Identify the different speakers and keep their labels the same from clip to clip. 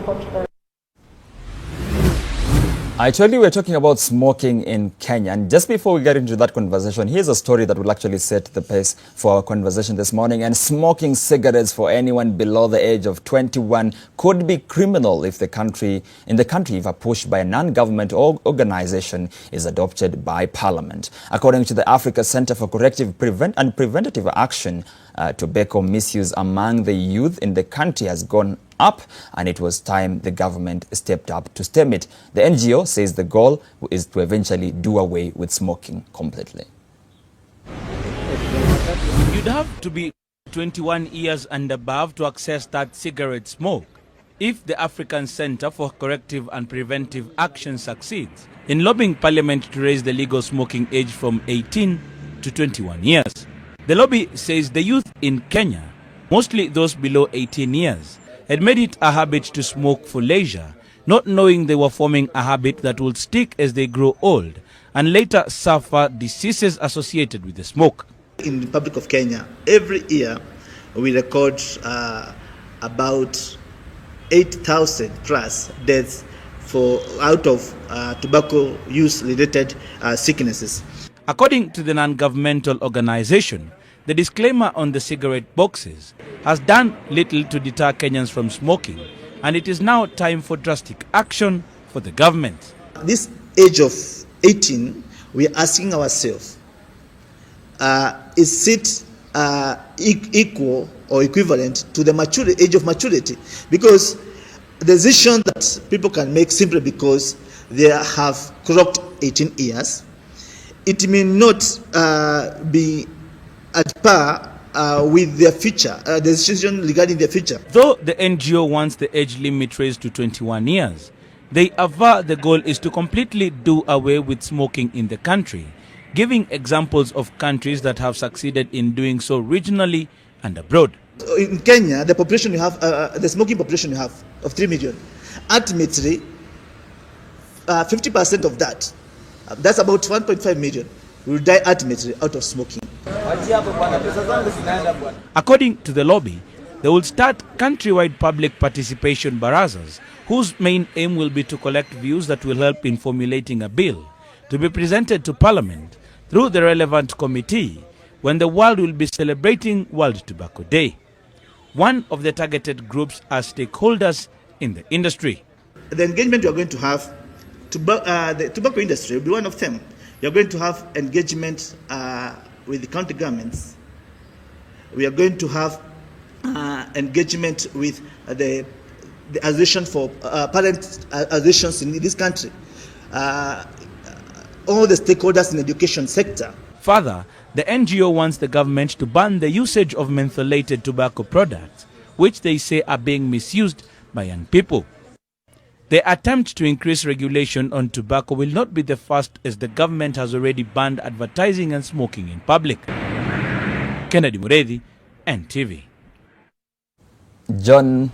Speaker 1: report very.
Speaker 2: I told you we're talking about smoking in Kenya, and just before we get into that conversation, here's a story that will actually set the pace for our conversation this morning. And smoking cigarettes for anyone below the age of 21 could be criminal if the country, if a push by a non-government organization is adopted by Parliament. According to the Africa Center for Corrective and Preventative Action, tobacco misuse among the youth in the country has gone up, and it was time the government stepped up to stem it. The NGO says the goal is to eventually do away with smoking completely.
Speaker 3: You'd have to be 21 years and above to access that cigarette smoke if the African Center for Corrective and Preventive Action succeeds in lobbying Parliament to raise the legal smoking age from 18 to 21 years. The lobby says the youth in Kenya, mostly those below 18 years, had made it a habit to smoke for leisure, not knowing they were forming a habit that will stick as they grow old and later suffer diseases associated with the smoke.
Speaker 4: In the Republic of Kenya, every year we record about 8,000 plus deaths out of tobacco use related sicknesses.
Speaker 3: According to the non-governmental organization, the disclaimer on the cigarette boxes has done little to deter Kenyans from smoking, and it is now time for drastic action for the government.
Speaker 4: This age of 18, we are asking ourselves, is it equal or equivalent to the age of maturity? Because the decision that people can make simply because they have clocked 18 years, it may not be at par with their future, the decision regarding their future.
Speaker 3: Though the NGO wants the age limit raised to 21 years, they aver the goal is to completely do away with smoking in the country, giving examples of countries that have succeeded in doing so regionally and abroad.
Speaker 4: In Kenya, the population you have, the smoking population you have of 3 million, ultimately, 50% of that, that's about 1.5 million, will die ultimately out of smoking.
Speaker 3: According to the lobby, they will start countrywide public participation barazas, whose main aim will be to collect views that will help in formulating a bill to be presented to Parliament through the relevant committee when the world will be celebrating World Tobacco Day. One of the targeted groups are stakeholders in the industry.
Speaker 4: The engagement you are going to have, the tobacco industry will be one of them. You are going to have engagement with the county governments. We are going to have engagement with the association for parent associations in this country, all the stakeholders in the education sector.
Speaker 3: Further, the NGO wants the government to ban the usage of mentholated tobacco products, which they say are being misused by young people. The attempt to increase regulation on tobacco will not be the first, as the government has already banned advertising and smoking in public. Kennedy Muredi, NTV.
Speaker 2: John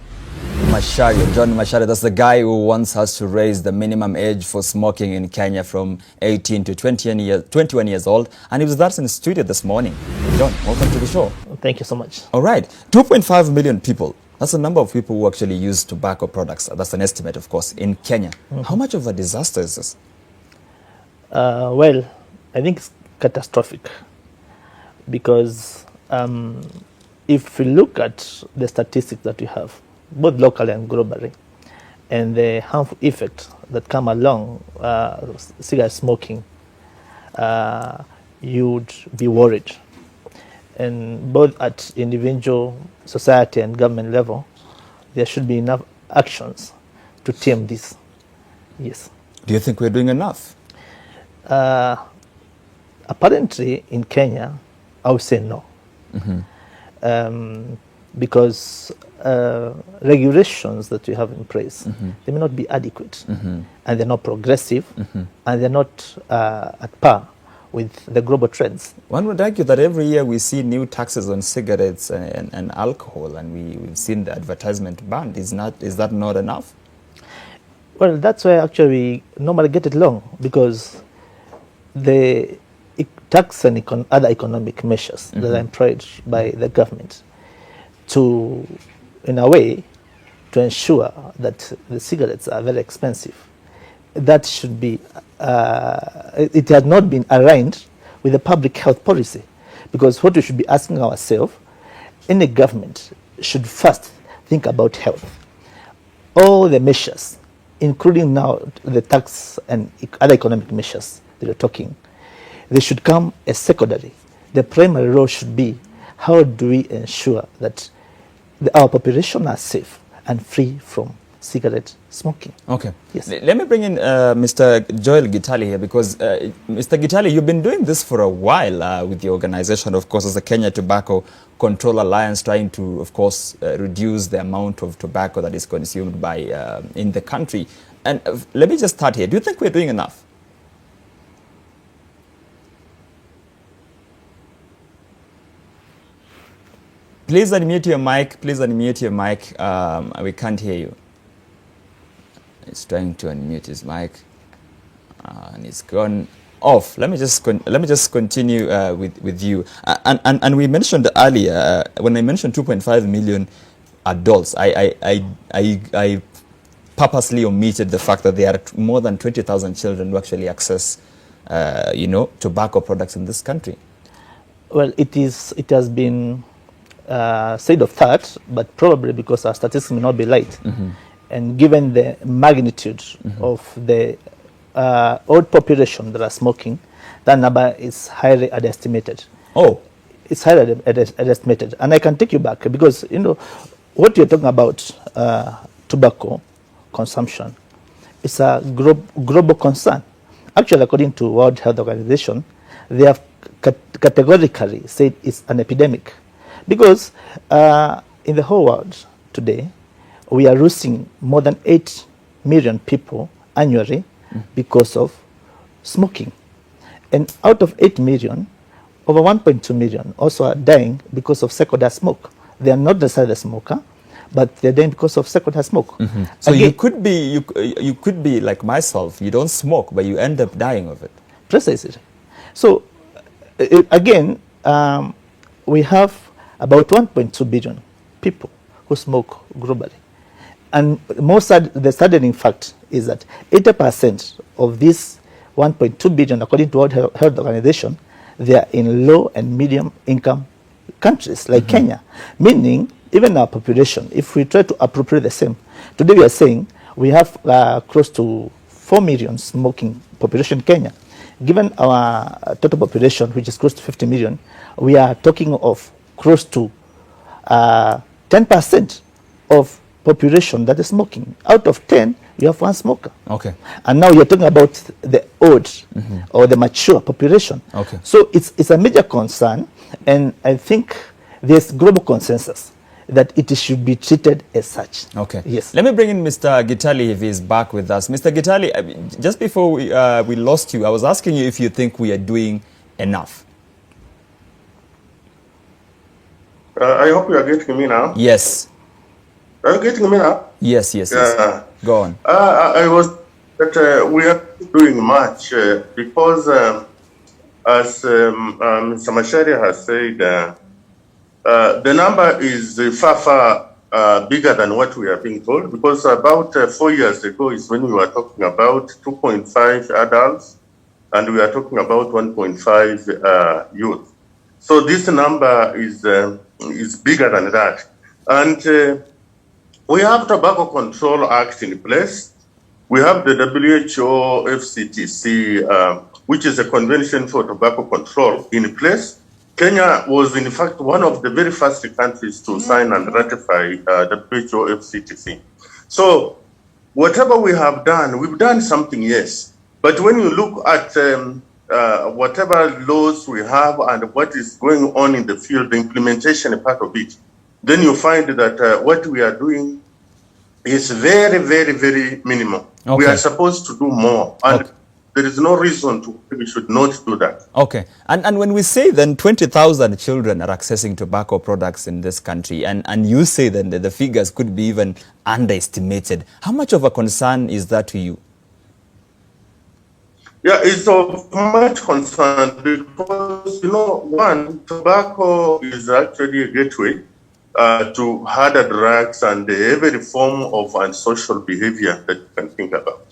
Speaker 2: Macharia, that's the guy who wants us to raise the minimum age for smoking in Kenya from 18 to 21 years old. And he was with us in the studio this morning. John, welcome to the show.
Speaker 5: Thank you so much.
Speaker 2: All right, 2.5 million people. That's the number of people who actually use tobacco products. That's an estimate, of course, in Kenya. Mm-hmm. How much of a disaster is this?
Speaker 5: Well, I think it's catastrophic because if we look at the statistics that we have, both locally and globally, and the harmful effects that come along cigarette smoking, you'd be worried. And both at individual, society and government level, there should be enough actions to tame this. Yes.
Speaker 2: Do you think we're doing enough?
Speaker 5: Apparently in Kenya, I would say no. Mm-hmm. Because regulations that we have in place, mm-hmm. they may not be adequate, mm-hmm. and they're not progressive, mm-hmm. and they're not at par with the global trends.
Speaker 2: One would argue that every year we see new taxes on cigarettes and alcohol, and we've seen the advertisement banned. Is that not enough?
Speaker 5: Well, that's why actually we normally get it wrong, because the tax and other economic measures, mm-hmm. that are employed by the government to, in a way, to ensure that the cigarettes are very expensive. That should be, it has not been aligned with the public health policy. Because what we should be asking ourselves, any government should first think about health. All the measures, including now the tax and other economic measures that we're talking, they should come as secondary. The primary role should be, how do we ensure that our population are safe and free from cigarette smoking?
Speaker 2: Okay.
Speaker 5: Yes.
Speaker 2: Let me bring in Mr. Joel Gitali here, because Mr. Gitali, you've been doing this for a while with the organization, of course, as the Kenya Tobacco Control Alliance, trying to, of course, reduce the amount of tobacco that is consumed by in the country. And let me just start here. Do you think we're doing enough? Please unmute your mic. Please unmute your mic. We can't hear you. He's trying to unmute his mic, and it's gone off. Let me just continue with you. And we mentioned earlier when I mentioned 2.5 million adults, I purposely omitted the fact that there are more than 20,000 children who actually access, tobacco products in this country.
Speaker 5: Well, it has been said of that, but probably because our statistics may not be right. Mm-hmm. And given the magnitude mm-hmm. of the old population that are smoking, that number is highly underestimated.
Speaker 2: Oh.
Speaker 5: It's highly underestimated. And I can take you back because, what you're talking about, tobacco consumption, is a global concern. Actually, according to World Health Organization, they have categorically said it's an epidemic. Because in the whole world today, we are losing more than 8 million people annually because of smoking. And out of 8 million, over 1.2 million also are dying because of secondary smoke. They are not necessarily a smoker, but they're dying because of secondary smoke. Mm-hmm.
Speaker 2: So again, you could be like myself. You don't smoke, but you end up dying of it.
Speaker 5: Precisely. So again, we have about 1.2 billion people who smoke globally. And the saddening fact is that 80% of these 1.2 billion, according to World Health Organization, they are in low and medium income countries like mm-hmm. Kenya. Meaning, even our population, if we try to appropriate the same, today we are saying we have close to 4 million smoking population in Kenya. Given our total population, which is close to 50 million, we are talking of close to 10% of population that is smoking. Out of 10, you have one smoker.
Speaker 2: Okay.
Speaker 5: And now you're talking about the old mm-hmm. or the mature population.
Speaker 2: Okay.
Speaker 5: So it's a major concern, and I think there's global consensus that it should be treated as such.
Speaker 2: Okay.
Speaker 5: Yes.
Speaker 2: Let me bring in Mr. Gitali if he's back with us. Mr. Gitali, just before we lost you, I was asking you if you think we are doing enough.
Speaker 1: I hope you are getting me now.
Speaker 2: Yes.
Speaker 1: Are you getting me now?
Speaker 2: Yes. Go on.
Speaker 1: I was that we are doing much because, as Mr. Macharia has said, the number is far bigger than what we are being told. Because about 4 years ago is when we were talking about 2.5 adults, and we are talking about 1.5 youth. So this number is bigger than that, and we have Tobacco Control Act in place. We have the WHO FCTC, which is a convention for tobacco control, in place. Kenya was, in fact, one of the very first countries to sign and ratify WHO FCTC. So whatever we have done, we've done something, yes. But when you look at whatever laws we have and what is going on in the field, the implementation part of it, then you find that what we are doing is very, very, very minimal. Okay. We are supposed to do more, and there is no reason to we should not do that.
Speaker 2: Okay. And when we say then 20,000 children are accessing tobacco products in this country, and you say then that the figures could be even underestimated, how much of a concern is that to you?
Speaker 1: Yeah, it's of much concern because, one, tobacco is actually a gateway to harder drugs and every form of unsocial behavior that you can think about.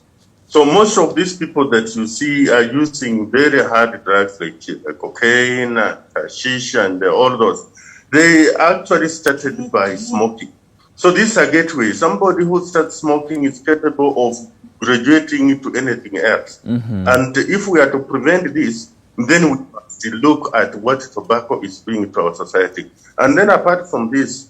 Speaker 1: So most of these people that you see are using very hard drugs like cocaine, hashish, and all those. They actually started by smoking. So this is a gateway. Somebody who starts smoking is capable of graduating into anything else. And if we are to prevent this, then we must look at what tobacco is doing to our society. And then apart from this,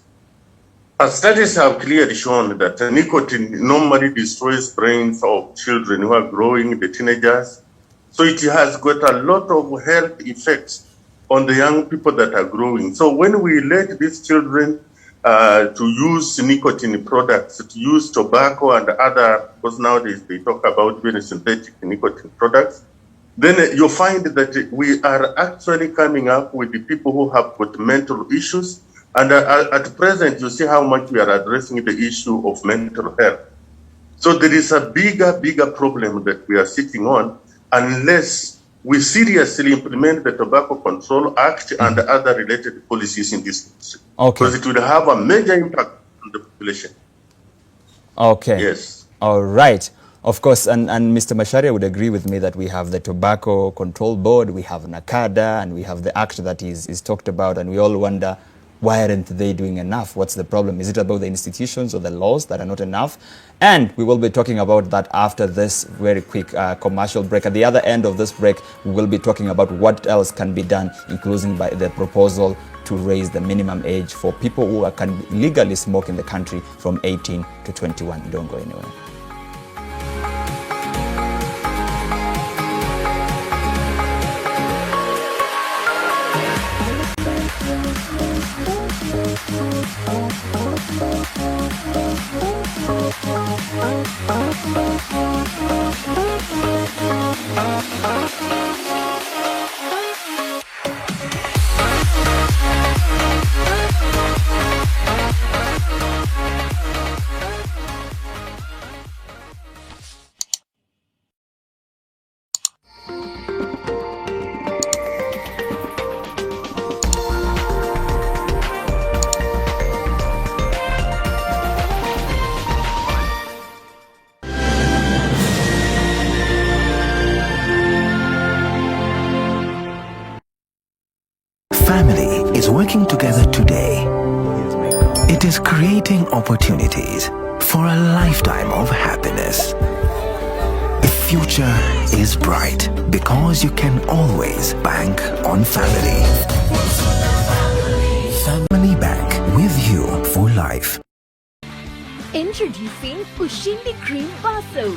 Speaker 1: studies have clearly shown that nicotine normally destroys brains of children who are growing, the teenagers. So it has got a lot of health effects on the young people that are growing. So when we let these children to use nicotine products, to use tobacco and other, because nowadays they talk about very synthetic nicotine products, then you find that we are actually coming up with the people who have got mental issues. And at present, you see how much we are addressing the issue of mental health. So there is a bigger problem that we are sitting on unless we seriously implement the Tobacco Control Act and other related policies in this country.
Speaker 2: Okay.
Speaker 1: Because it will have a major impact on the population.
Speaker 2: Okay.
Speaker 1: Yes.
Speaker 2: All right. Of course, and Mr. Macharia would agree with me that we have the Tobacco Control Board, we have NACADA, and we have the act that is talked about, and we all wonder, why aren't they doing enough? What's the problem? Is it about the institutions or the laws that are not enough? And we will be talking about that after this very quick commercial break. At the other end of this break, we will be talking about what else can be done, including by the proposal to raise the minimum age for people who can legally smoke in the country from 18 to 21. Don't go anywhere.
Speaker 6: Family is working together today. It is creating opportunities for a lifetime of happiness. The future is bright because you can always bank on family. Family Bank, with you for life.
Speaker 7: Introducing Ushindi Cream Bar Soap.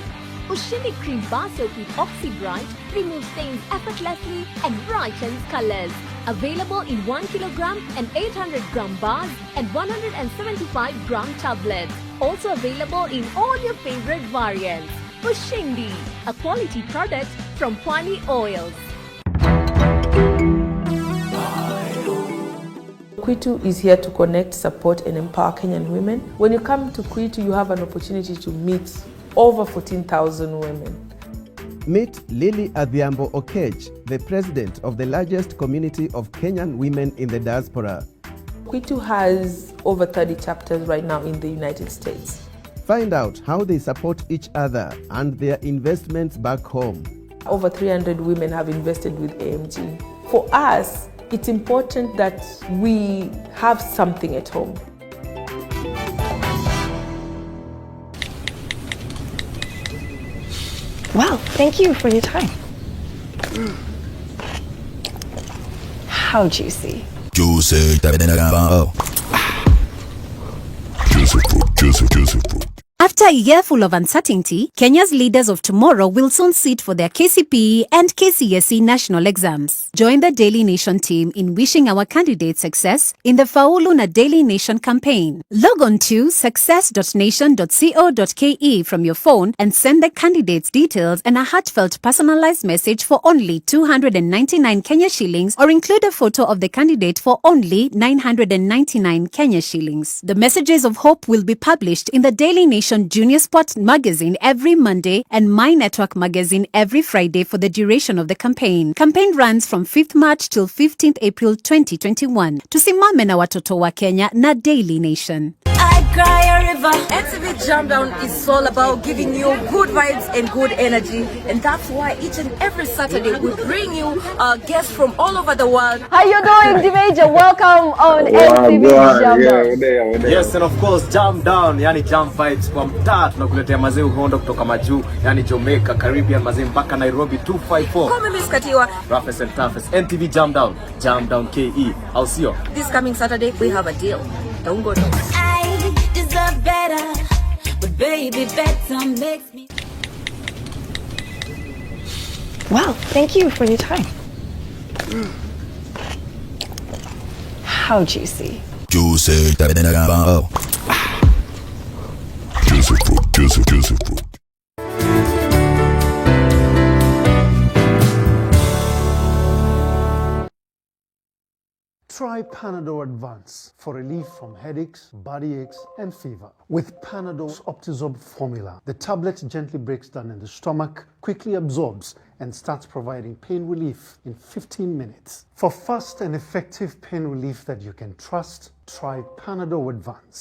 Speaker 7: Ushindi Cream Bar Soap with Oxy Bright removes stains effortlessly and brightens colors. Available in 1 kilogram and 800 gram bars and 175 gram tablets. Also available in all your favorite variants. Ushindi, a quality product from Pwani Oils.
Speaker 8: Kwitu is here to connect, support and empower Kenyan women. When you come to Kwitu, you have an opportunity to meet over 14,000 women.
Speaker 9: Meet Lily Adhiambo Okech, the president of the largest community of Kenyan women in the diaspora.
Speaker 8: Kwitu has over 30 chapters right now in the United States.
Speaker 9: Find out how they support each other and their investments back home.
Speaker 8: Over 300 women have invested with AMG. For us, it's important that we have something at home.
Speaker 10: Wow, thank you for your time. How juicy.
Speaker 6: Juicy.
Speaker 11: After a year full of uncertainty, Kenya's leaders of tomorrow will soon sit for their KCPE and KCSE national exams. Join the Daily Nation team in wishing our candidates success in the Faulu na Daily Nation campaign. Log on to success.nation.co.ke from your phone and send the candidates details and a heartfelt personalized message for only 299 Kenya shillings, or include a photo of the candidate for only 999 Kenya shillings. The messages of hope will be published in the Daily Nation and Junior Sport magazine every Monday and My Network magazine every Friday for the duration of the campaign. Campaign runs from 5th March till 15th April 2021. Tusimame na watoto wa Kenya na Daily Nation.
Speaker 12: NTV Jam Down is all about giving you good vibes and good energy, and that's why each and every Saturday we bring you guests from all over the world.
Speaker 13: How you doing, D-Major? Welcome on NTV Jam Down.
Speaker 14: Yes, and of course Jam Down, yani Jam Vibes kwa mtaa, tunakuletea mazee uhondo kutoka majuu, yani Jamaica, Caribbean, mazee mpaka Nairobi 254.
Speaker 12: Come Miss Katiwa.
Speaker 14: Roughest and toughest. NTV Jam Down, Jam Down KE. I'll see you.
Speaker 12: This coming Saturday we have a deal. Don't go.
Speaker 15: Better, but baby, better makes me.
Speaker 10: Wow, thank you for your time. How juicy.
Speaker 16: Juicy. Juicy.
Speaker 17: Try Panadol Advance for relief from headaches, body aches, and fever. With Panadol's Optizorb formula, the tablet gently breaks down in the stomach, quickly absorbs, and starts providing pain relief in 15 minutes. For fast and effective pain relief that you can trust, try Panadol Advance.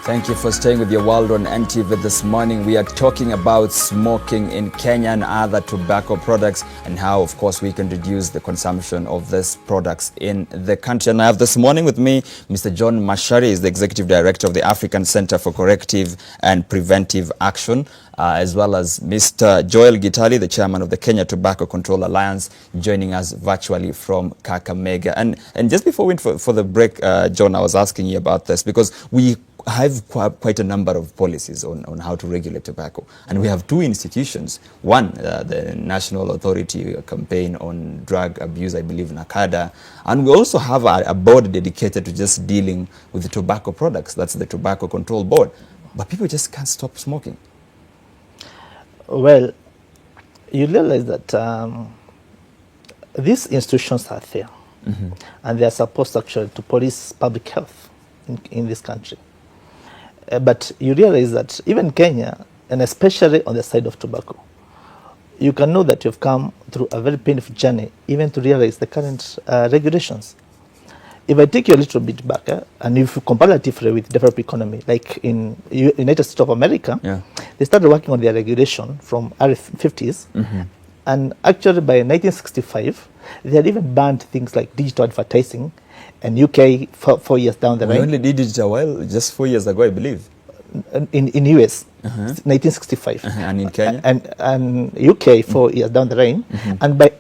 Speaker 2: Thank you for staying with your world on NTV this morning. We are talking about smoking in Kenya and other tobacco products and how, of course, we can reduce the consumption of these products in the country. And I have this morning with me Mr. John Mashari, is the Executive Director of the African Center for Corrective and Preventive Action, as well as Mr. Joel Gitali, the Chairman of the Kenya Tobacco Control Alliance, joining us virtually from Kakamega. And just before we went for the break, John, I was asking you about this because we have quite a number of policies on how to regulate tobacco. And we have two institutions. One, the National Authority Campaign on Drug Abuse, I believe, NACADA. And we also have a board dedicated to just dealing with the tobacco products. That's the Tobacco Control Board. But people just can't stop smoking.
Speaker 5: Well, you realize that these institutions are there. Mm-hmm. And they are supposed actually to police public health in this country. But you realize that even Kenya, and especially on the side of tobacco, you can know that you've come through a very painful journey even to realize the current regulations. If I take you a little bit back, and if you comparatively with developed economy, like in United States of America, they started working on their regulation from early 50s, mm-hmm. and actually by 1965, they had even banned things like digital advertising. And UK 4 years down the line.
Speaker 2: We only did it a while, just 4 years ago, I believe.
Speaker 5: In US, 1965.
Speaker 2: And in Kenya?
Speaker 5: And UK 4 years down the line. Mm-hmm. And by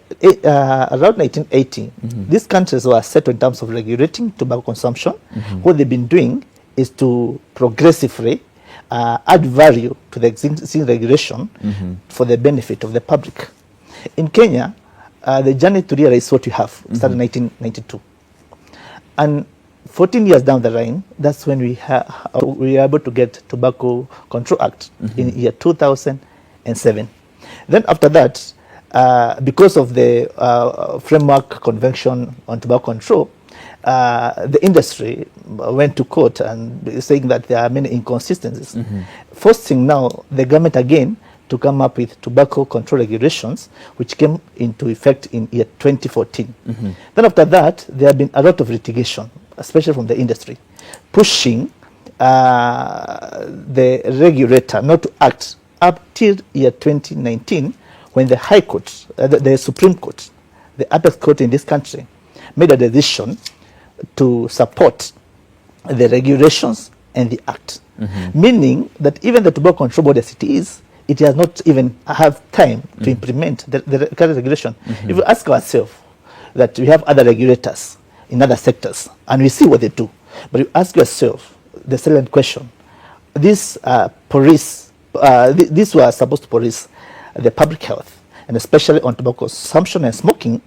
Speaker 5: around 1980, mm-hmm. these countries were set in terms of regulating tobacco consumption. Mm-hmm. What they've been doing is to progressively add value to the existing regulation, mm-hmm. for the benefit of the public. In Kenya, the journey to realize what you have started in 1992. And 14 years down the line, that's when we were able to get Tobacco Control Act, mm-hmm. in year 2007. Then after that, because of the Framework Convention on Tobacco Control, the industry went to court and saying that there are many inconsistencies. Mm-hmm. Forcing now the government again to come up with tobacco control regulations, which came into effect in year 2014. Mm-hmm. Then after that, there have been a lot of litigation, especially from the industry, pushing the regulator not to act up till year 2019, when the High Court, the Supreme Court, the apex court in this country, made a decision to support the regulations and the act. Mm-hmm. Meaning that even the Tobacco Control Board as it is, it has not even have time to implement the current regulation. Mm-hmm. If we ask ourselves that we have other regulators in other sectors and we see what they do, but you ask yourself the silent question: these these were supposed to police the public health, and especially on tobacco consumption and smoking.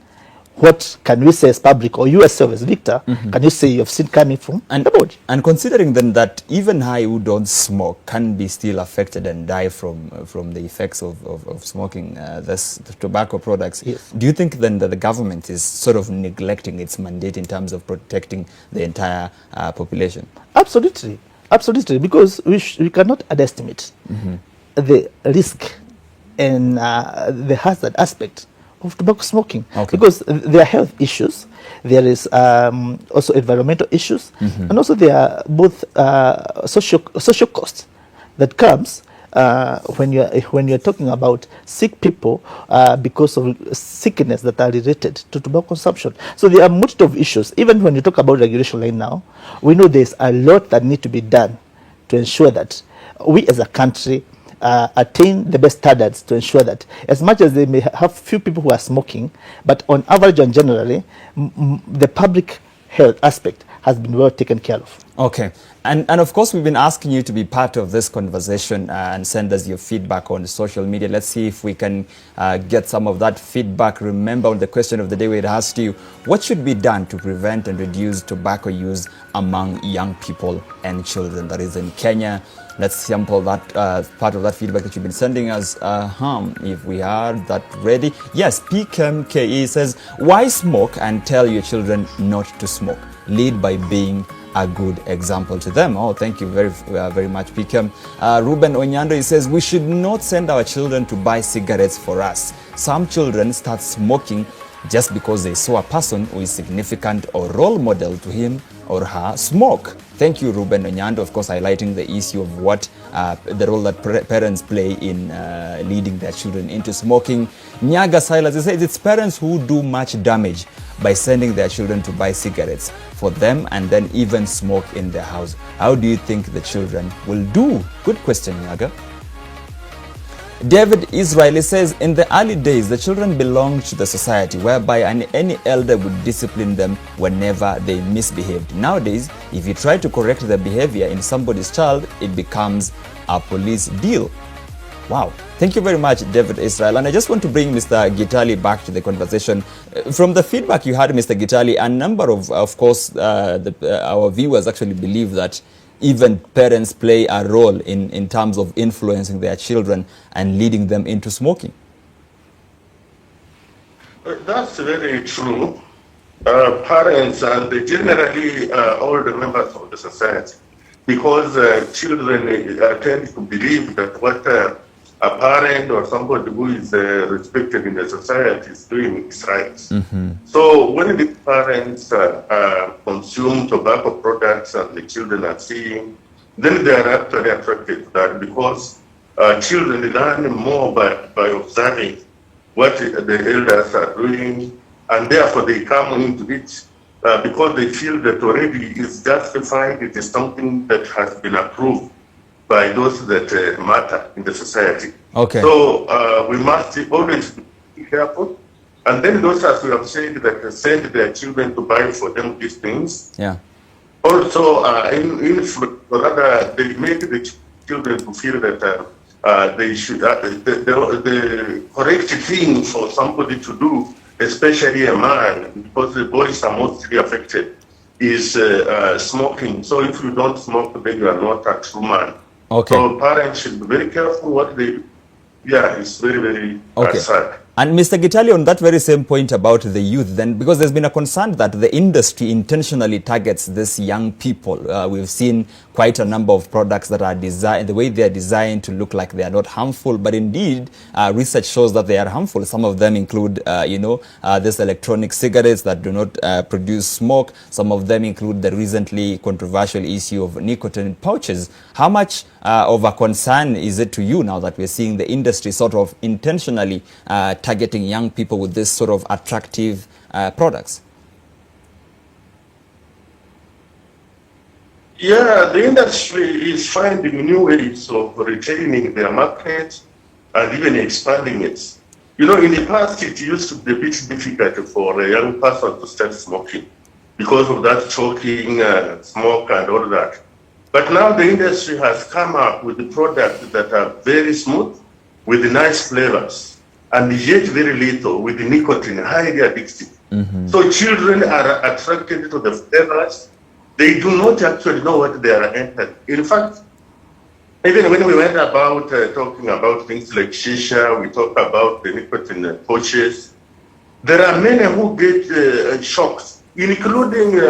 Speaker 5: what can we say as public, or you as Victor, can you say you have seen coming from the board?
Speaker 2: And considering then that even I who don't smoke can be still affected and die from the effects of smoking the tobacco products,
Speaker 5: yes.
Speaker 2: Do you think then that the government is sort of neglecting its mandate in terms of protecting the entire population?
Speaker 5: Absolutely, absolutely, because we cannot underestimate the risk and the hazard aspect of tobacco smoking, because there are health issues, there is also environmental issues, and also there are both social costs that comes when you're talking about sick people because of sickness that are related to tobacco consumption. So there are multitude of issues. Even when you talk about regulation right now, we know there's a lot that need to be done to ensure that we as a country attain the best standards, to ensure that as much as they may have few people who are smoking, but on average and generally, the public health aspect has been well taken care of.
Speaker 2: Okay. And of course, we've been asking you to be part of this conversation and send us your feedback on social media. Let's see if we can get some of that feedback. Remember, on the question of the day, we had asked you, what should be done to prevent and reduce tobacco use among young people and children? That is in Kenya. Let's sample that part of that feedback that you've been sending us. If we are that ready. Yes, PKMKE says, why smoke and tell your children not to smoke? Lead by being a good example to them. Oh, thank you very much, PKM. Ruben Onyando, he says, we should not send our children to buy cigarettes for us. Some children start smoking just because they saw a person who is significant or role model to him or her smoke. Thank you, Ruben Onyando, of course, highlighting the issue of what the role that parents play in leading their children into smoking. Nyaga Silas, he says it's parents who do much damage by sending their children to buy cigarettes for them and then even smoke in their house. How do you think the children will do? Good question, Nyaga. David Israeli says, in the early days, the children belonged to the society whereby any elder would discipline them whenever they misbehaved. Nowadays, if you try to correct the behavior in somebody's child, it becomes a police deal. Wow. Thank you very much, David Israel. And I just want to bring Mr. Gitali back to the conversation. From the feedback you had, Mr. Gitali, a number of course, our viewers actually believe that even parents play a role in terms of influencing their children and leading them into smoking.
Speaker 1: That's very true. Parents and generally all the members of the society, because children tend to believe that what a parent or somebody who is respected in the society is doing is right. So when the parents consume tobacco products and the children are seeing, then they are actually attracted to that, because children learn more by observing what the elders are doing, and therefore they come into it because they feel that already is justified, it is something that has been approved by those that matter in the society.
Speaker 2: Okay.
Speaker 1: So we must always be careful. And then those, as we have said, that send their children to buy for them these things.
Speaker 2: Yeah.
Speaker 1: Also, rather, they make the children to feel that they should, the correct thing for somebody to do, especially a man, because the boys are mostly affected, is smoking. So if you don't smoke, then you are not a true man.
Speaker 2: Okay.
Speaker 1: So parents should be very careful what they do. Yeah, it's very, very sad.
Speaker 2: And Mr. Gitali, on that very same point about the youth then, because there's been a concern that the industry intentionally targets these young people. We've seen quite a number of products that are designed, the way they are designed to look like they are not harmful, but indeed research shows that they are harmful. Some of them include, these electronic cigarettes that do not produce smoke. Some of them include the recently controversial issue of nicotine pouches. How much of a concern is it to you now that we're seeing the industry sort of intentionally targeting young people with this sort of attractive products?
Speaker 1: Yeah, the industry is finding new ways of retaining their market and even expanding it. You know, in the past, it used to be a bit difficult for a young person to start smoking because of that choking, smoke and all that. But now the industry has come up with the products that are very smooth, with nice flavors, and yet very little, with the nicotine, highly addictive. So children are attracted to the flavors. They do not actually know what they are entering. In fact, even when we went about talking about things like shisha, we talk about the nicotine pouches. There are many who get shocks, including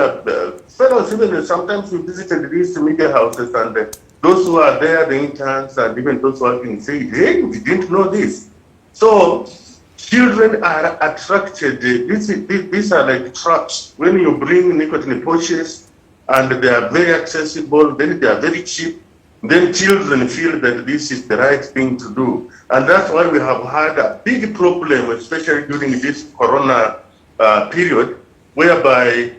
Speaker 1: fellows. Even sometimes we visited these media houses, and those who are there, the interns, and even those working, say, "Hey, we didn't know this." So children are attracted. These are like traps. When you bring nicotine pouches, and they are very accessible, then they are very cheap, then children feel that this is the right thing to do. And that's why we have had a big problem, especially during this corona period, whereby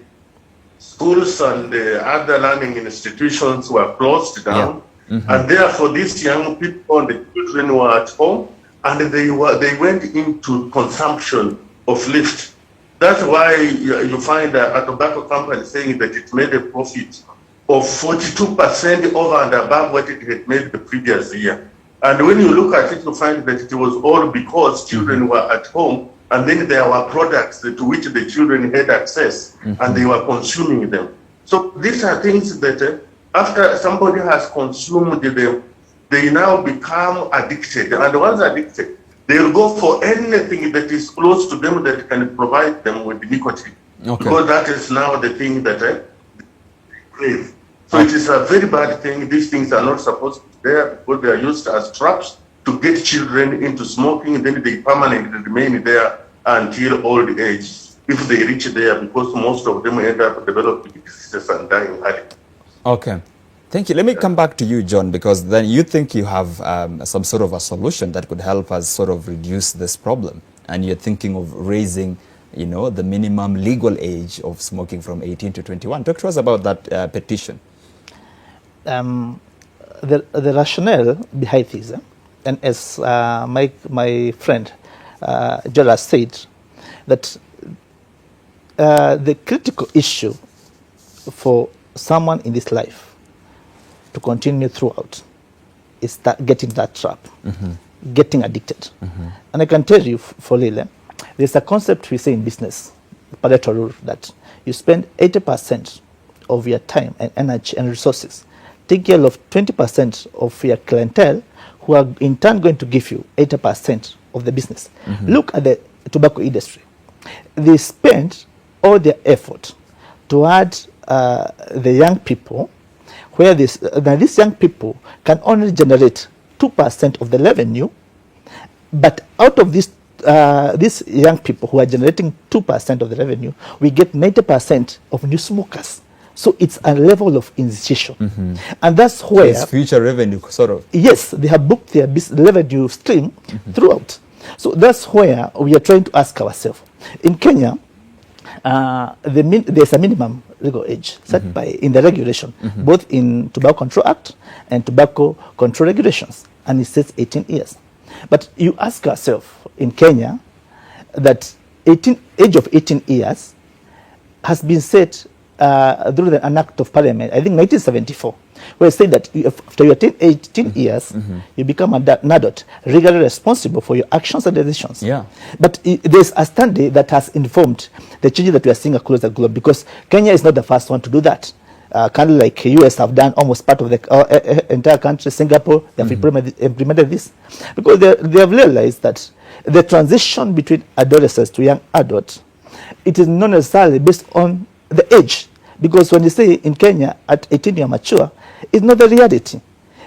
Speaker 1: schools and other learning institutions were closed down. And therefore these young people and the children were at home, and they went into consumption of lift. That's why you find a tobacco company saying that it made a profit of 42% over and above what it had made the previous year. And when you look at it, you find that it was all because children were at home, and then there were products to which the children had access, and they were consuming them. So these are things that after somebody has consumed them, they now become addicted. And once addicted, they'll go for anything that is close to them that can provide them with nicotine. Because that is now the thing that they crave. So it is a very bad thing. These things are not supposed to be there because they are used as traps to get children into smoking, and then they permanently remain there until old age, if they reach there, because most of them end up developing diseases and dying early.
Speaker 2: Okay. Thank you. Let me come back to you, John, because then you think you have some sort of a solution that could help us sort of reduce this problem. And you're thinking of raising, you know, the minimum legal age of smoking from 18 to 21. Talk to us about that petition.
Speaker 5: The rationale behind this, and as my friend Jola said, that the critical issue for someone in this life to continue throughout is that getting that trap, getting addicted. And I can tell you, for Lile, there's a concept we say in business, Pareto rule, that you spend 80% of your time and energy and resources, take care of 20% of your clientele, who are in turn going to give you 80% of the business. Look at the tobacco industry. They spend all their effort to add the young people, where these young people can only generate 2% of the revenue, but out of these young people who are generating 2% of the revenue, we get 90% of new smokers. So it's a level of initiation. And that's where...
Speaker 2: It's future revenue, sort of.
Speaker 5: Yes, they have booked their revenue stream throughout. So that's where we are trying to ask ourselves. In Kenya, there's a minimum legal age set by in the regulation, both in Tobacco Control Act and Tobacco Control Regulations, and it says 18 years. But you ask yourself, in Kenya, that age of 18 years has been set through an act of parliament, I think 1974, where it said that after you attain 18 years, you become an adult, legally responsible for your actions and decisions.
Speaker 2: Yeah.
Speaker 5: But there's a study that has informed the changes that we are seeing across the globe, because Kenya is not the first one to do that. Kind of like US have done almost part of the entire country. Singapore, they have implemented this, because they have realized that the transition between adolescents to young adults, it is not necessarily based on the age. Because when you say in Kenya at 18 you are mature, it's not the reality.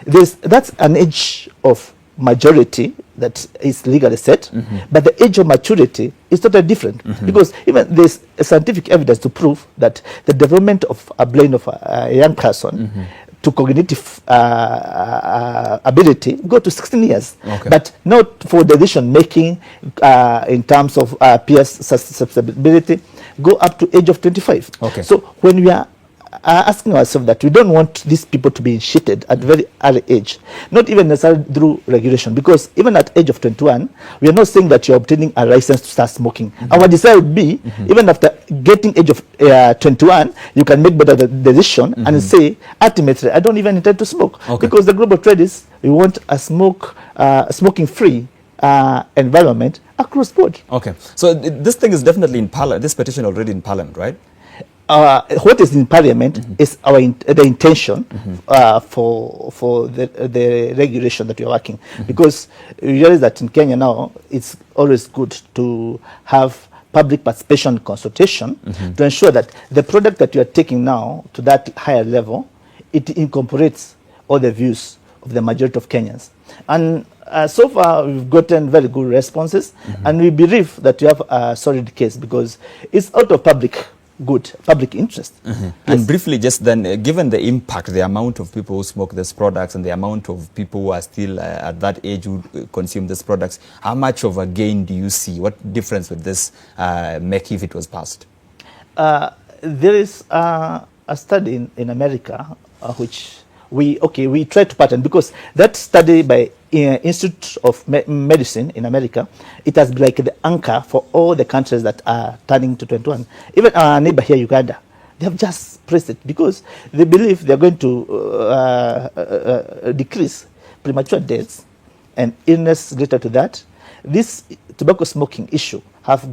Speaker 5: That's an age of majority that is legally set, but the age of maturity is totally different. Because even there's scientific evidence to prove that the development of a brain of a young person to cognitive ability go to 16 years, but not for decision making in terms of peer susceptibility, go up to age of 25. So when we are asking ourselves that we don't want these people to be cheated at very early age, not even necessarily through regulation, because even at age of 21, we are not saying that you're obtaining a license to start smoking. Our desire would be, even after getting age of 21, you can make better decision and say, ultimately, I don't even intend to smoke. Because the global trend is, we want a smoking-free environment across board.
Speaker 2: Okay, so this thing is definitely in Parliament. This petition already in Parliament, right?
Speaker 5: What is in Parliament is the intention for the regulation that we are working, because we realize that in Kenya now it's always good to have public participation consultation to ensure that the product that you are taking now to that higher level, it incorporates all the views of the majority of Kenyans. And so far we've gotten very good responses, and we believe that we have a solid case because it's out of public interest.
Speaker 2: Yes. And briefly, just then, given the impact, the amount of people who smoke these products and the amount of people who are still at that age who consume these products, how much of a gain do you see? What difference would this make if it was passed?
Speaker 5: There is a study in America which we tried to pattern, because that study by Institute of Medicine in America, it has been like the anchor for all the countries that are turning to 21. Even our neighbor here, Uganda, they have just pressed it because they believe they are going to decrease premature deaths and illness related to that. This tobacco smoking issue have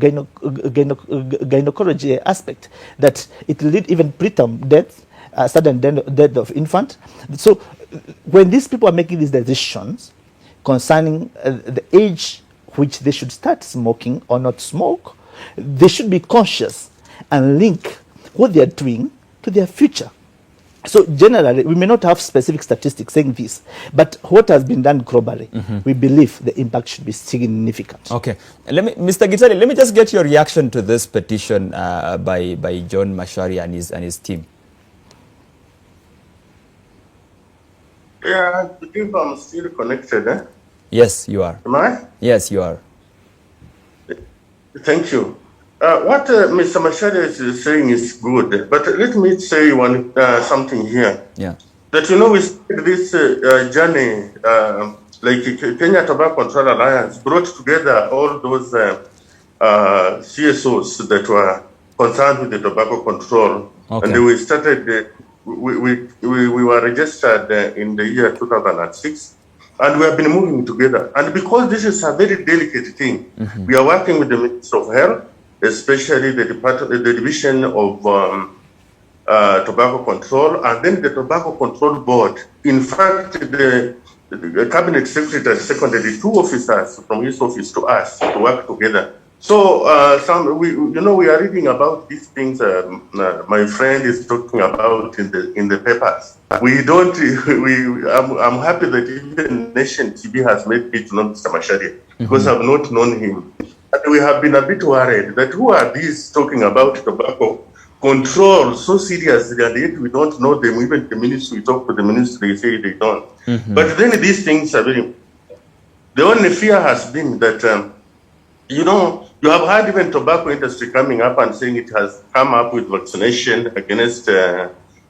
Speaker 5: gynecology aspect that it will lead even preterm death, sudden death of infant. So when these people are making these decisions concerning the age which they should start smoking or not smoke, they should be conscious and link what they are doing to their future. So generally, we may not have specific statistics saying this, but what has been done globally, we believe the impact should be significant.
Speaker 2: Okay, Mr. Gitali, let me just get your reaction to this petition by John Mashari and his team.
Speaker 1: Yeah, I believe I'm still connected.
Speaker 2: Yes, you are.
Speaker 1: Am I?
Speaker 2: Yes, you are.
Speaker 1: Thank you. What Mr. Mashari is saying is good, but let me say something here.
Speaker 2: Yeah.
Speaker 1: That we started this journey, like Kenya Tobacco Control Alliance brought together all those CSOs that were concerned with the tobacco control, and we started. We were registered in the year 2006, and we have been moving together. And because this is a very delicate thing, we are working with the Ministry of Health, especially the Division of Tobacco Control, and then the Tobacco Control Board. In fact, the Cabinet Secretary seconded 2 officers from his office to us to work together. So we are reading about these things. My friend is talking about in the papers. I'm happy that even Nation TV has made me to know Mr. Mashari, because I've not known him. And we have been a bit worried that who are these talking about tobacco control so seriously, and yet we don't know them. Even the ministry, we talk to the ministry, they say they don't. But then these things are very. The only fear has been that. You have had even tobacco industry coming up and saying it has come up with vaccination against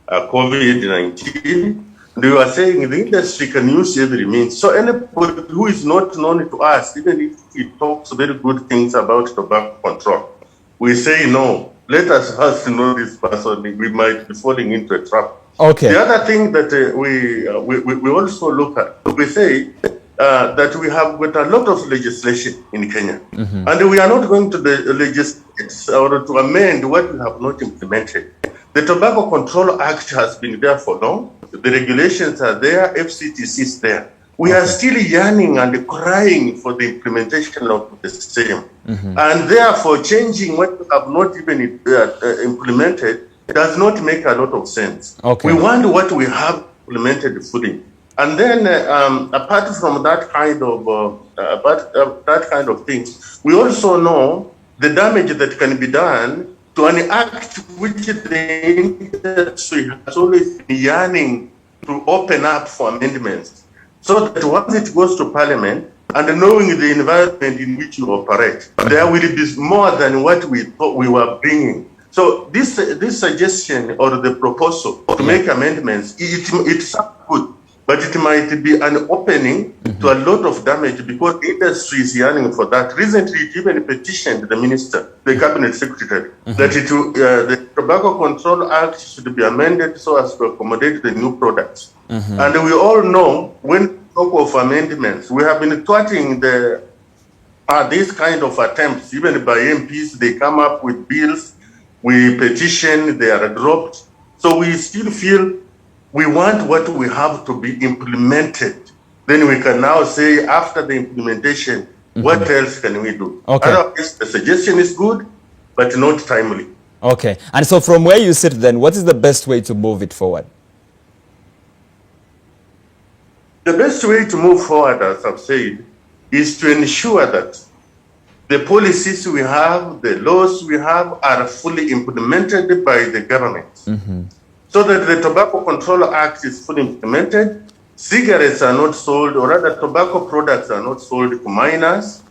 Speaker 1: COVID-19. They are saying the industry can use every means. So anybody who is not known to us, even if he talks very good things about tobacco control, we say no. Let us first know this person. We might be falling into a trap.
Speaker 2: Okay.
Speaker 1: The other thing that we also look at, we say that we have got a lot of legislation in Kenya, and we are not going to legislate or to amend what we have not implemented. The Tobacco Control Act has been there for long. The regulations are there. FCTC is there. We are still yearning and crying for the implementation of the same. And therefore, changing what we have not even implemented does not make a lot of sense. We want what we have implemented fully. And then, apart from that kind of things, we also know the damage that can be done to an act which the industry has always been yearning to open up for amendments, so that once it goes to Parliament, and knowing the environment in which you operate, there will be more than what we thought we were bringing. So this suggestion or the proposal to make amendments, it sounds good, but it might be an opening to a lot of damage, because the industry is yearning for that. Recently, it even petitioned the minister, the cabinet secretary, that the Tobacco Control Act should be amended so as to accommodate the new products. And we all know, when we talk of amendments, we have been thwarting the these kind of attempts, even by MPs, they come up with bills, we petition, they are dropped. So we still feel we want what we have to be implemented. Then we can now say, after the implementation, what else can we do?
Speaker 2: Okay.
Speaker 1: Otherwise, the suggestion is good, but not timely.
Speaker 2: Okay. And so from where you sit then, what is the best way to move it forward?
Speaker 1: The best way to move forward, as I've said, is to ensure that the policies we have, the laws we have are fully implemented by the government. So that the Tobacco Control Act is fully implemented, cigarettes are not sold, or rather tobacco products are not sold to minors.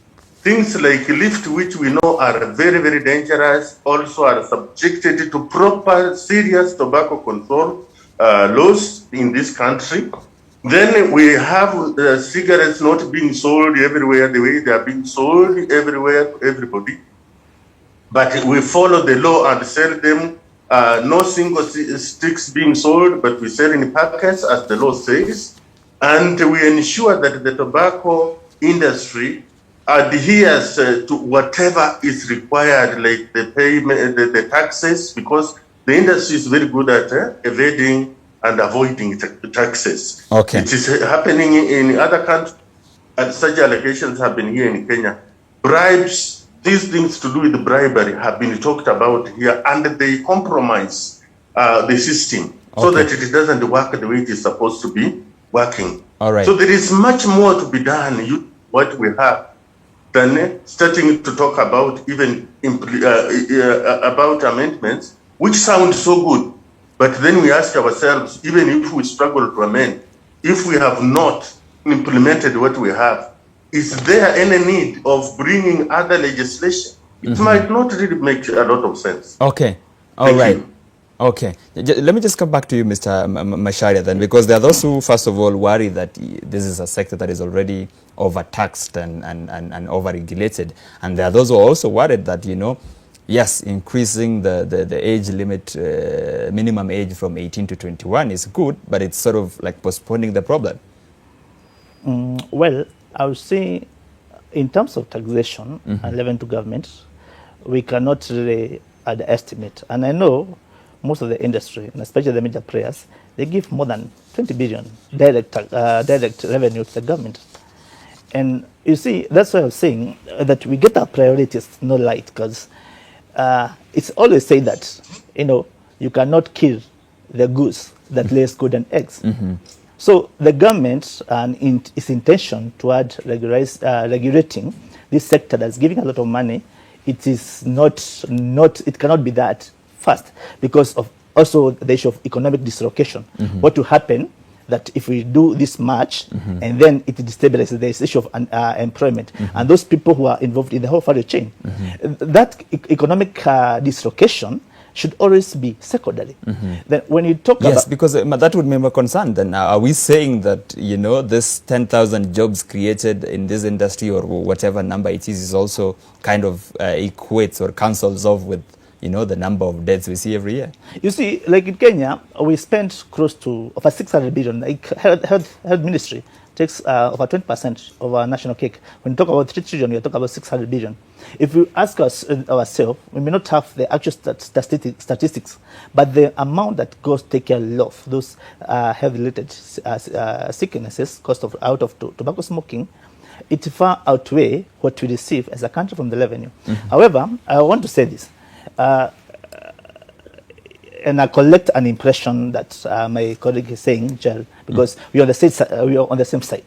Speaker 1: Things like lift, which we know are very, very dangerous, also are subjected to proper, serious tobacco control laws in this country. Then we have cigarettes not being sold everywhere the way they are being sold everywhere to everybody. But we follow the law and sell them. No single sticks being sold, but we sell in packets as the law says. And we ensure that the tobacco industry adheres to whatever is required, like the payment, the taxes, because the industry is very good at evading and avoiding taxes.
Speaker 2: Okay.
Speaker 1: It is happening in other countries, and such allegations have been here in Kenya. Bribes, these things to do with bribery have been talked about here, and they compromise the system so that it doesn't work the way it is supposed to be working.
Speaker 2: All right.
Speaker 1: So there is much more to be done, what we have, than starting to talk about even about amendments, which sound so good. But then we ask ourselves, even if we struggle to amend, if we have not implemented what we have, is there any need of bringing other legislation? It might not really make a lot of sense.
Speaker 2: Okay. All right. Okay. Let me just come back to you, Mr. Macharia, then, because there are those who, first of all, worry that this is a sector that is already overtaxed and over-regulated. And there are those who are also worried that, yes, increasing the age limit, minimum age from 18 to 21 is good, but it's sort of like postponing the problem.
Speaker 5: Well, I would say in terms of taxation and levying to government, we cannot really underestimate. And I know most of the industry, and especially the major players, they give more than 20 billion direct revenue to the government. And you see, that's why I was saying that we get our priorities not right, because it's always said that, you cannot kill the goose that lays golden eggs. So the government and its intention toward regulating this sector that's giving a lot of money, it is it cannot be that fast, because of also the issue of economic dislocation. What will happen that if we do this much and then it destabilizes the issue of employment and those people who are involved in the whole value chain, that economic dislocation should always be secondary. Then when you talk about...
Speaker 2: Yes, because that would be my concern. Then are we saying that, this 10,000 jobs created in this industry or whatever number it is also kind of equates or cancels off with the number of deaths we see every year?
Speaker 5: You see, like in Kenya, we spent close to over 600 billion. Like health ministry takes over 20% of our national cake. When you talk about 3 trillion, you're talking about 600 billion. If we ask ourselves, we may not have the actual statistics, but the amount that goes to take care of those health-related sicknesses, out of tobacco smoking, it far outweigh what we receive as a country from the revenue. However, I want to say this. And I collect an impression that my colleague is saying, Jel, because we are on the same side.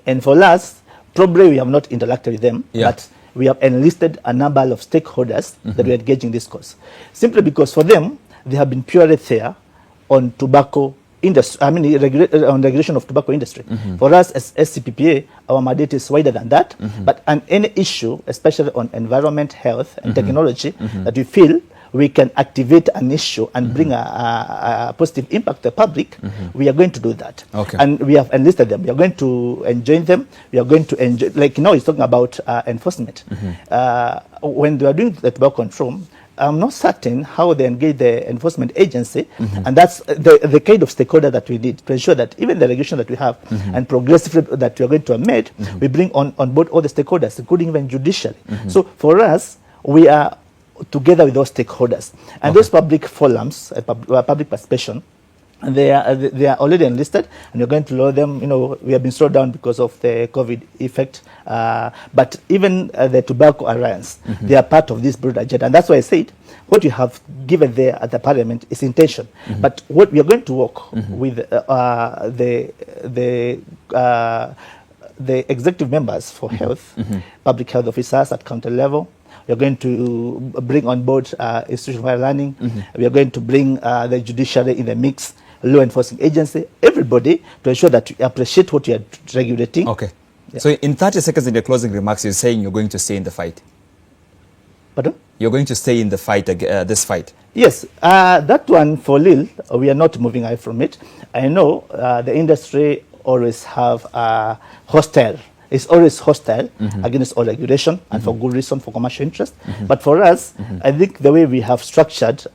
Speaker 5: And for us, probably we have not interacted with them, but we have enlisted a number of stakeholders that we are engaging this cause. Simply because for them, they have been purely there on tobacco industry, on regulation of tobacco industry. For us as SCPPA, our mandate is wider than that, but on any issue, especially on environment, health, and technology, that we feel we can activate an issue and bring a positive impact to the public, we are going to do that. And we have enlisted them. We are going to enjoin them. We are going to enjoy, like he's talking about enforcement. When they are doing the tobacco control, I'm not certain how they engage the enforcement agency, and that's the kind of stakeholder that we need to ensure that even the regulation that we have and progressively that we are going to amend, we bring on board all the stakeholders, including even judiciary. So for us, we are together with those stakeholders, and those public forums, public participation, and they are already enlisted, and we're going to lower them. You know, we have been slowed down because of the COVID effect. But even the Tobacco Alliance, they are part of this broad agenda, and that's why I said what you have given there at the Parliament is intention. But what we are going to work with the executive members for health, public health officers at county level. We are going to bring on board institutional learning. We are going to bring the judiciary in the mix, law enforcement agency, everybody, to ensure that we appreciate what you are regulating.
Speaker 2: Okay. Yeah. So in 30 seconds in your closing remarks, you're saying you're going to stay in the fight.
Speaker 5: Pardon?
Speaker 2: You're going to stay in the fight, this fight.
Speaker 5: Yes, that one for Lil, we are not moving away from it. I know the industry always have hostile. It's always hostile against all regulation and for good reason, for commercial interest. But for us, I think the way we have structured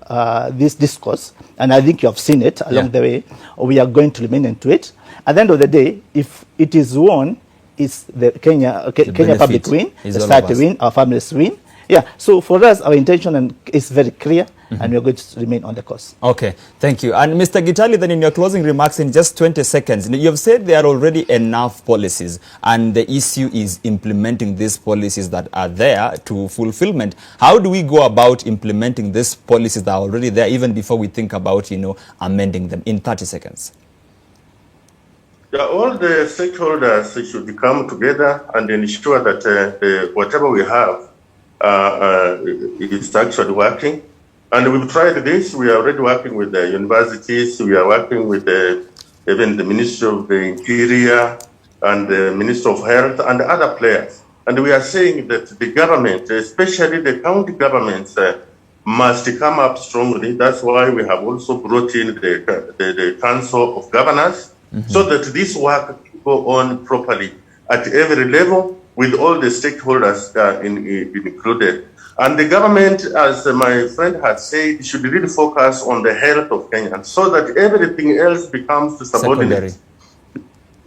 Speaker 5: this discourse, and I think you have seen it along the way, we are going to remain into it. At the end of the day, if it is won, it's the Kenya public win, the society win, our families win. Yeah, so for us, our intention is very clear, and we're going to remain on the course.
Speaker 2: Okay, thank you. And Mr. Gitali, then in your closing remarks in just 20 seconds, you've said there are already enough policies, and the issue is implementing these policies that are there to fulfillment. How do we go about implementing these policies that are already there, even before we think about, amending them? In 30 seconds.
Speaker 1: Yeah, all the stakeholders should come together and ensure that whatever we have is actually working. And we've tried this. We are already working with the universities. We are working with even the Ministry of the Interior and the Ministry of Health and other players. And we are saying that the government, especially the county governments, must come up strongly. That's why we have also brought in the Council of Governors, so that this work can go on properly at every level with all the stakeholders included. And the government, as my friend has said, should really focus on the health of Kenyans so that everything else becomes subordinate.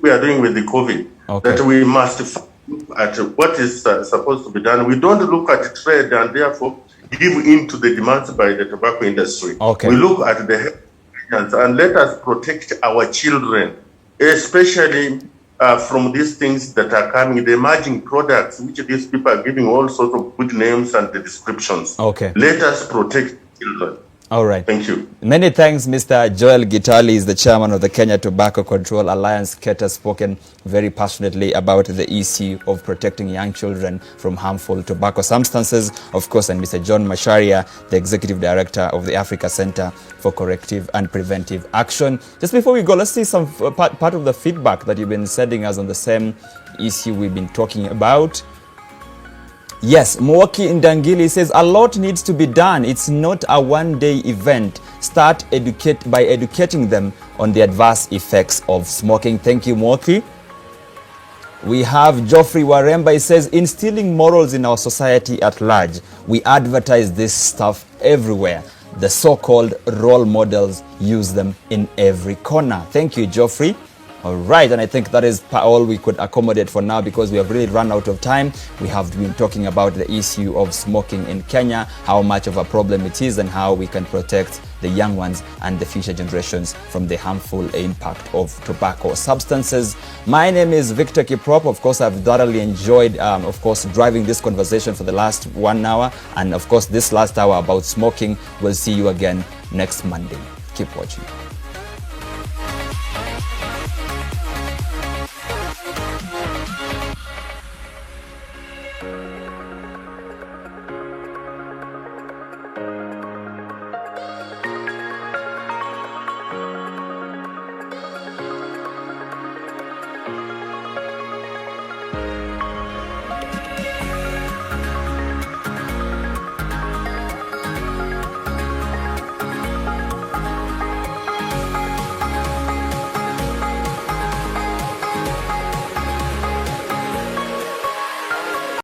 Speaker 1: We are doing with the COVID, that we must look at what is supposed to be done. We don't look at trade and therefore give in to the demands by the tobacco industry. We look at the health of Kenyans and let us protect our children, especially from these things that are coming, the emerging products, which these people are giving all sorts of good names and the descriptions. Let us protect children.
Speaker 2: All right.
Speaker 1: Thank you.
Speaker 2: Many thanks, Mr. Joel Gitali is the chairman of the Kenya Tobacco Control Alliance. Kate has spoken very passionately about the issue of protecting young children from harmful tobacco substances, of course, and Mr. John Masharia, the executive director of the Africa Center for Corrective and Preventive Action. Just before we go, let's see some part of the feedback that you've been sending us on the same issue we've been talking about. Yes, Mwoki Ndangili says a lot needs to be done. It's not a one-day event. Start by educating them on the adverse effects of smoking. Thank you, Mwoki. We have Geoffrey Waremba. He says, instilling morals in our society at large. We advertise this stuff everywhere. The so-called role models use them in every corner. Thank you, Geoffrey. All right, and I think that is all we could accommodate for now because we have really run out of time. We have been talking about the issue of smoking in Kenya, how much of a problem it is and how we can protect the young ones and the future generations from the harmful impact of tobacco substances. My name is Victor Kiprop. Of course, I've thoroughly enjoyed, driving this conversation for the last 1 hour. And of course, this last hour about smoking. We'll see you again next Monday. Keep watching.